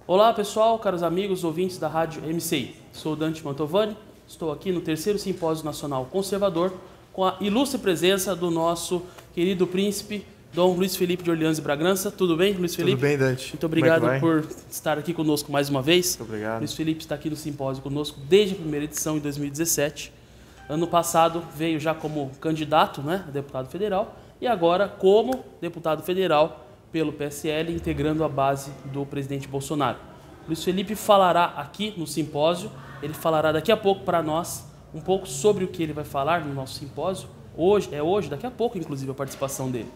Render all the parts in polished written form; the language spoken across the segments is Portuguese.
Olá pessoal, caros amigos, ouvintes da Rádio MCI. Sou Dante Mantovani, estou aqui no terceiro Simpósio Nacional Conservador com a ilustre presença do nosso querido príncipe Dom Luiz Felipe de Orleans e Bragança. Tudo bem, Luiz Felipe? Tudo bem, Dante. Muito obrigado por estar aqui conosco mais uma vez. Muito obrigado. Luiz Felipe está aqui no simpósio conosco desde a primeira edição, em 2017. Ano passado veio já como candidato, a deputado federal, e agora como deputado federal pelo PSL, integrando a base do presidente Bolsonaro. Luiz Felipe falará aqui no simpósio, ele falará daqui a pouco para nós um pouco sobre o que ele vai falar no nosso simpósio. Hoje, daqui a pouco, inclusive, a participação dele,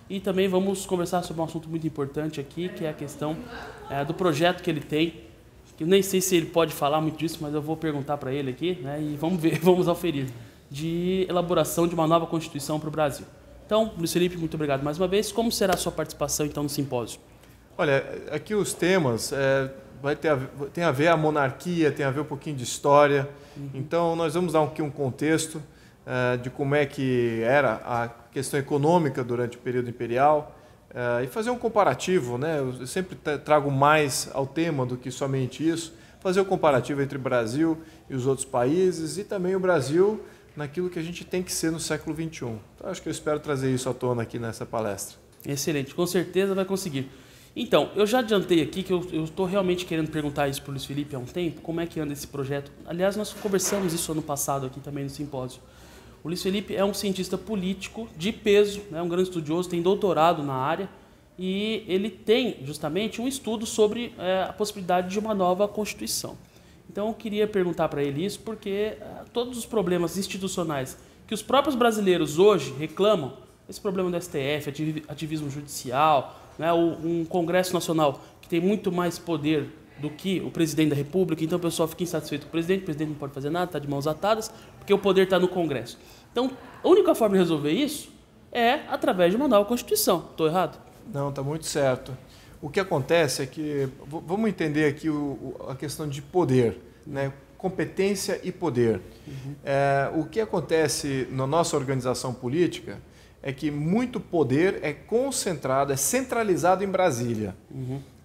E também vamos conversar sobre um assunto muito importante aqui, que é a questão do projeto que ele tem, que eu nem sei se ele pode falar muito disso, mas eu vou perguntar para ele aqui, e vamos ver, vamos auferir, de elaboração de uma nova Constituição para o Brasil. Então, Luiz Felipe, muito obrigado mais uma vez. Como será a sua participação, então, no simpósio? Olha, aqui os temas tem a ver a monarquia, tem a ver um pouquinho de história. Então, nós vamos dar aqui um contexto de como é que era a questão econômica durante o período imperial e fazer um comparativo, Eu sempre trago mais ao tema do que somente isso. Fazer um comparativo entre o Brasil e os outros países e também o Brasil naquilo que a gente tem que ser no século XXI. Então, acho que eu espero trazer isso à tona aqui nessa palestra. Excelente, com certeza vai conseguir. Então, eu já adiantei aqui que eu estou realmente querendo perguntar isso para o Luiz Felipe há um tempo, como é que anda esse projeto. Aliás, nós conversamos isso ano passado aqui também no simpósio. O Luiz Felipe é um cientista político de peso, um grande estudioso, tem doutorado na área, e ele tem justamente um estudo sobre a possibilidade de uma nova Constituição. Então eu queria perguntar para ele isso porque todos os problemas institucionais que os próprios brasileiros hoje reclamam, esse problema do STF, ativismo judicial, um Congresso Nacional que tem muito mais poder do que o presidente da República, então o pessoal fica insatisfeito com o presidente não pode fazer nada, está de mãos atadas, porque o poder está no Congresso. Então a única forma de resolver isso é através de uma nova Constituição. Estou errado? Não, está muito certo. O que acontece é que, vamos entender aqui a questão de poder, competência e poder. O que acontece na nossa organização política é que muito poder é concentrado, é centralizado em Brasília.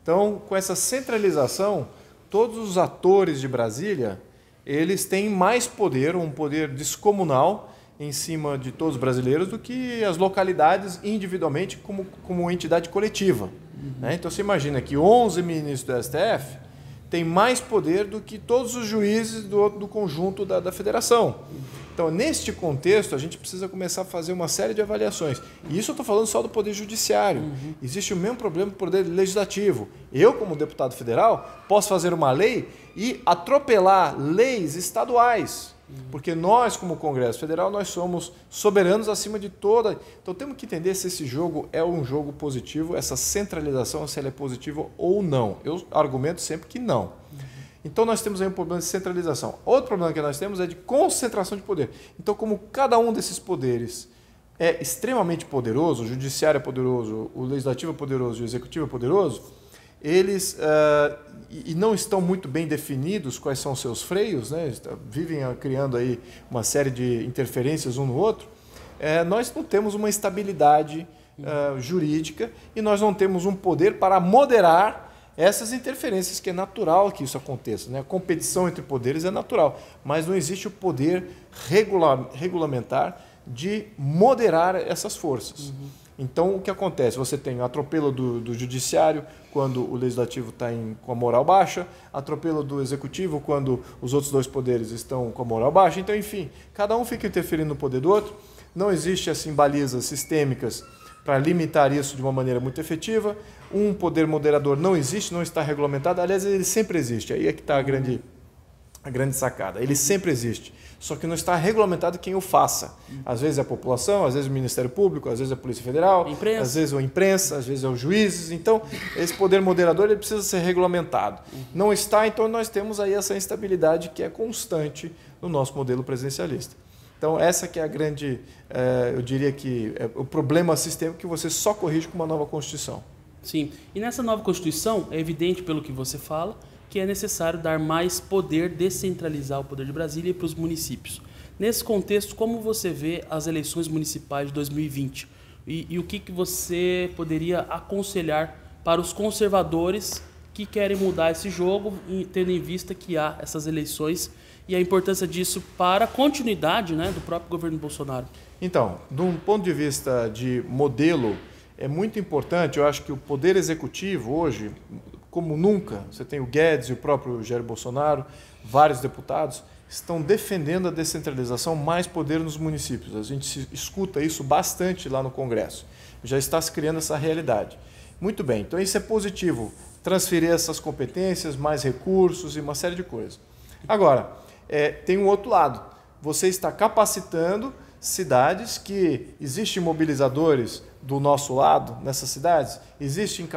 Então, com essa centralização, todos os atores de Brasília, eles têm mais poder, um poder descomunal em cima de todos os brasileiros do que as localidades individualmente como entidade coletiva. Então você imagina que 11 ministros do STF têm mais poder do que todos os juízes do conjunto da federação. Então, neste contexto, a gente precisa começar a fazer uma série de avaliações. E isso eu estou falando só do Poder Judiciário. Existe o mesmo problema do Poder Legislativo. Eu, como deputado federal, posso fazer uma lei e atropelar leis estaduais. Porque nós, como Congresso Federal, nós somos soberanos acima de toda. Então temos que entender se esse jogo é um jogo positivo, essa centralização, se ela é positiva ou não. Eu argumento sempre que não. Então nós temos aí um problema de centralização. Outro problema que nós temos é de concentração de poder. Então, como cada um desses poderes é extremamente poderoso, o judiciário é poderoso, o legislativo é poderoso e o executivo é poderoso, eles e não estão muito bem definidos quais são os seus freios, vivem criando aí uma série de interferências um no outro, nós não temos uma estabilidade jurídica e nós não temos um poder para moderar essas interferências, que é natural que isso aconteça. A competição entre poderes é natural, mas não existe o poder regulamentar de moderar essas forças. Então, o que acontece? Você tem atropelo do judiciário quando o legislativo está com a moral baixa, atropelo do executivo quando os outros dois poderes estão com a moral baixa. Então, enfim, cada um fica interferindo no poder do outro. Não existe assim balizas sistêmicas para limitar isso de uma maneira muito efetiva. Um poder moderador não existe, não está regulamentado. Aliás, ele sempre existe. Aí é que está a grande sacada. Ele sempre existe. Só que não está regulamentado quem o faça. Às vezes é a população, às vezes o Ministério Público, às vezes a Polícia Federal, às vezes a imprensa, às vezes é os juízes. Então, esse poder moderador ele precisa ser regulamentado. Não está, então nós temos aí essa instabilidade que é constante no nosso modelo presidencialista. Então, essa que é a grande, eu diria que é o problema sistêmico que você só corrige com uma nova Constituição. Sim, e nessa nova Constituição, é evidente pelo que você fala, que é necessário dar mais poder, descentralizar o poder de Brasília para os municípios. Nesse contexto, como você vê as eleições municipais de 2020? E o que você poderia aconselhar para os conservadores que querem mudar esse jogo, tendo em vista que há essas eleições e a importância disso para a continuidade, né, do próprio governo Bolsonaro. Então, de um ponto de vista de modelo, é muito importante, eu acho que o Poder Executivo hoje, como nunca, você tem o Guedes e o próprio Jair Bolsonaro, vários deputados, estão defendendo a descentralização, mais poder nos municípios. A gente escuta isso bastante lá no Congresso. Já está se criando essa realidade. Muito bem, então isso é positivo, transferir essas competências, mais recursos e uma série de coisas. Agora, tem um outro lado. Você está capacitando cidades que existem mobilizadores do nosso lado nessas cidades, existem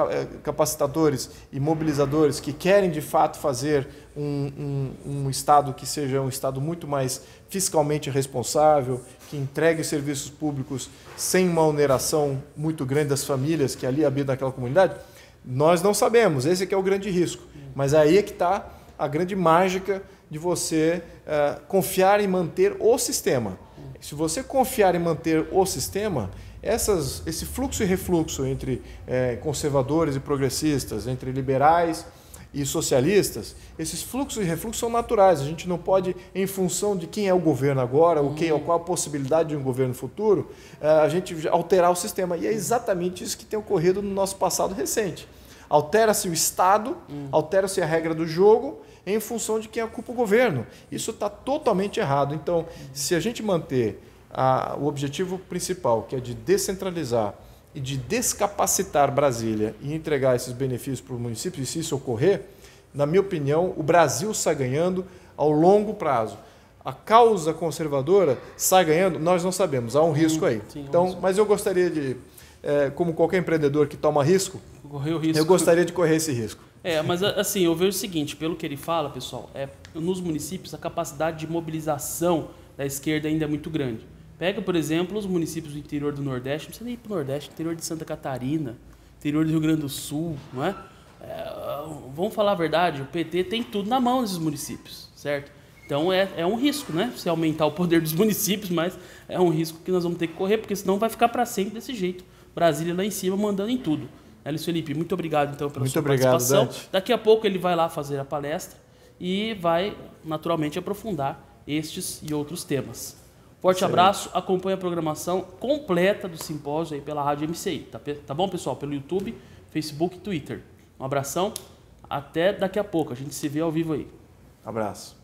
capacitadores e mobilizadores que querem de fato fazer um Estado que seja um Estado muito mais fiscalmente responsável, que entregue serviços públicos sem uma oneração muito grande das famílias que ali habitam naquela comunidade. Nós não sabemos, esse que é o grande risco, mas aí é que está a grande mágica de você confiar em manter o sistema. Se você confiar em manter o sistema, esse fluxo e refluxo entre conservadores e progressistas, entre liberais e socialistas, esses fluxos e refluxos são naturais. A gente não pode, em função de quem é o governo agora, ou qual a possibilidade de um governo futuro, a gente alterar o sistema. E é exatamente isso que tem ocorrido no nosso passado recente. Altera-se o Estado, altera-se a regra do jogo em função de quem ocupa o governo. Isso está totalmente errado. Então, se a gente manter o objetivo principal, que é de descentralizar e de descapacitar Brasília e entregar esses benefícios para os municípios, e se isso ocorrer, na minha opinião, o Brasil sai ganhando ao longo prazo. A causa conservadora sai ganhando, nós não sabemos, há um risco aí. Sim, então, mas eu gostaria de, como qualquer empreendedor que toma risco, eu gostaria de correr esse risco. Mas assim, eu vejo o seguinte, pelo que ele fala, pessoal, nos municípios a capacidade de mobilização da esquerda ainda é muito grande. Pega, por exemplo, os municípios do interior do Nordeste, não precisa nem ir para o Nordeste, interior de Santa Catarina, interior do Rio Grande do Sul, não é? Vamos falar a verdade, o PT tem tudo na mão nesses municípios, certo? Então é um risco, né? Se aumentar o poder dos municípios, mas é um risco que nós vamos ter que correr, porque senão vai ficar para sempre desse jeito. Brasília lá em cima mandando em tudo. Luiz Felipe, muito obrigado então pela sua participação. Dante. Daqui a pouco ele vai lá fazer a palestra e vai naturalmente aprofundar estes e outros temas. Forte abraço, acompanhe a programação completa do simpósio aí pela Rádio MCI. Tá bom, pessoal? Pelo YouTube, Facebook e Twitter. Um abração, até daqui a pouco. A gente se vê ao vivo aí. Abraço.